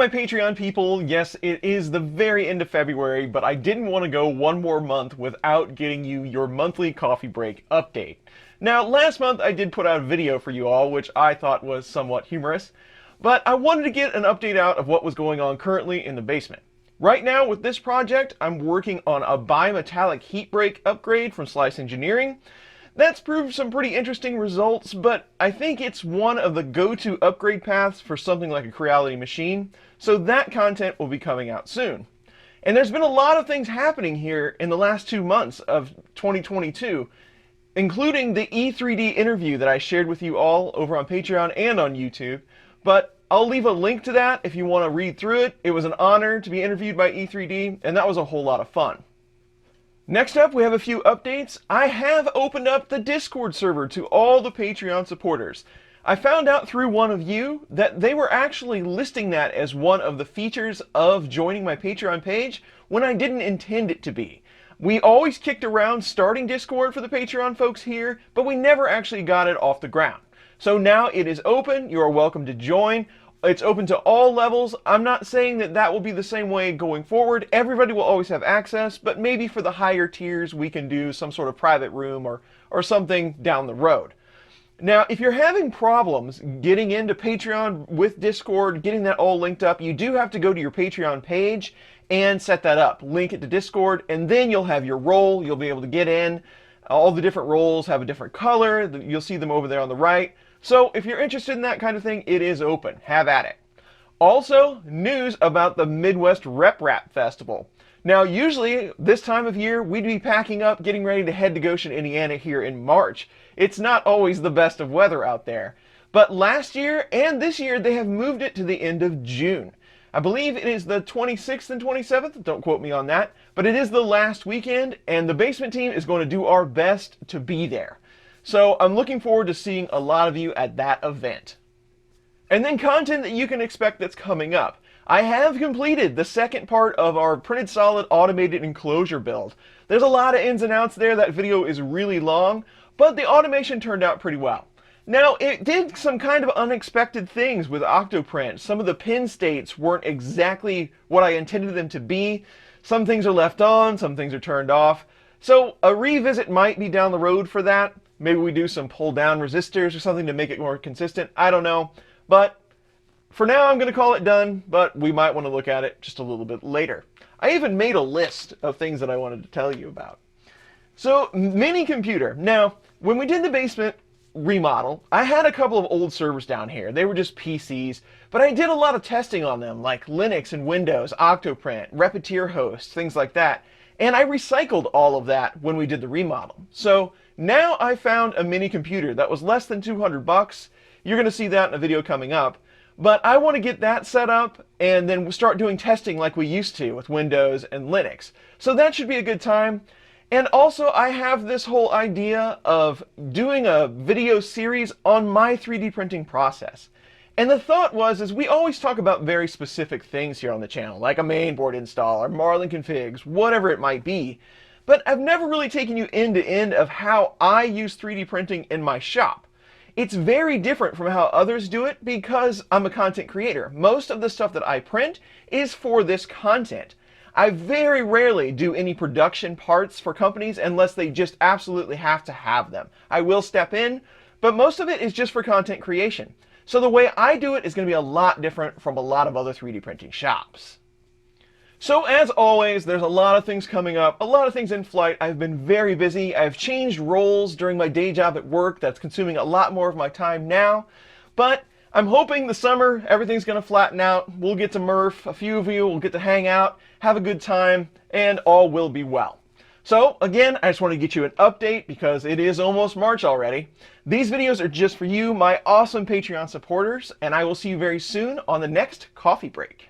my Patreon people, yes, it is the very end of February, but I didn't want to go one more month without getting you your monthly coffee break update. Now, last month I did put out a video for you all, which I thought was somewhat humorous, but I wanted to get an update out of what was going on currently in the basement. Right now, with this project, I'm working on a bimetallic heat break upgrade from Slice Engineering. That's proved some pretty interesting results, but I think it's one of the go-to upgrade paths for something like a Creality machine, so that content will be coming out soon. And there's been a lot of things happening here in the last 2 months of 2022, including the E3D interview that I shared with you all over on Patreon and on YouTube, but I'll leave a link to that if you want to read through it. It was an honor to be interviewed by E3D, and that was a whole lot of fun. Next up, we have a few updates. I have opened up the Discord server to all the Patreon supporters. I found out through one of you that they were actually listing that as one of the features of joining my Patreon page when I didn't intend it to be. We always kicked around starting Discord for the Patreon folks here, but we never actually got it off the ground. So now it is open. You are welcome to join. It's open to all levels. I'm not saying that that will be the same way going forward. Everybody will always have access, but maybe for the higher tiers we can do some sort of private room or something down the road. Now, if you're having problems getting into Patreon with Discord, getting that all linked up, you do have to go to your Patreon page and set that up. Link it to Discord, and then you'll have your role. You'll be able to get in. All the different roles have a different color. You'll see them over there on the right. So if you're interested in that kind of thing, it is open. Have at it. Also, news about the Midwest Rep Rap Festival. Now, usually this time of year, we'd be packing up, getting ready to head to Goshen, Indiana here in March. It's not always the best of weather out there. But last year and this year, they have moved it to the end of June. I believe it is the 26th and 27th, don't quote me on that, but it is the last weekend, and the basement team is going to do our best to be there. So I'm looking forward to seeing a lot of you at that event. And then content that you can expect that's coming up. I have completed the second part of our printed solid automated enclosure build. There's a lot of ins and outs there. That video is really long, but the automation turned out pretty well. Now, it did some kind of unexpected things with Octoprint. Some of the pin states weren't exactly what I intended them to be. Some things are left on, some things are turned off. So a revisit might be down the road for that. Maybe we do some pull down resistors or something to make it more consistent. I don't know. But for now, I'm going to call it done, but we might want to look at it just a little bit later. I even made a list of things that I wanted to tell you about. So, mini computer. Now, when we did the basement remodel, I had a couple of old servers down here. They were just PCs, but I did a lot of testing on them, like Linux and Windows, Octoprint, Repetier hosts, things like that. And I recycled all of that when we did the remodel. So now I found a mini computer that was less than 200 bucks. You're going to see that in a video coming up. But I want to get that set up and then we'll start doing testing like we used to with Windows and Linux. So that should be a good time. And also I have this whole idea of doing a video series on my 3D printing process. And the thought was, is we always talk about very specific things here on the channel, like a mainboard install or Marlin configs, whatever it might be. But I've never really taken you end to end of how I use 3D printing in my shop. It's very different from how others do it because I'm a content creator. Most of the stuff that I print is for this content. I very rarely do any production parts for companies unless they just absolutely have to have them. I will step in, but most of it is just for content creation. So the way I do it is going to be a lot different from a lot of other 3D printing shops. So as always, there's a lot of things coming up, a lot of things in flight. I've been very busy. I've changed roles during my day job at work. That's consuming a lot more of my time now. But I'm hoping the summer, everything's going to flatten out. We'll get to Murph. A few of you will get to hang out, have a good time, and all will be well. So again, I just want to get you an update because it is almost March already. These videos are just for you, my awesome Patreon supporters, and I will see you very soon on the next coffee break.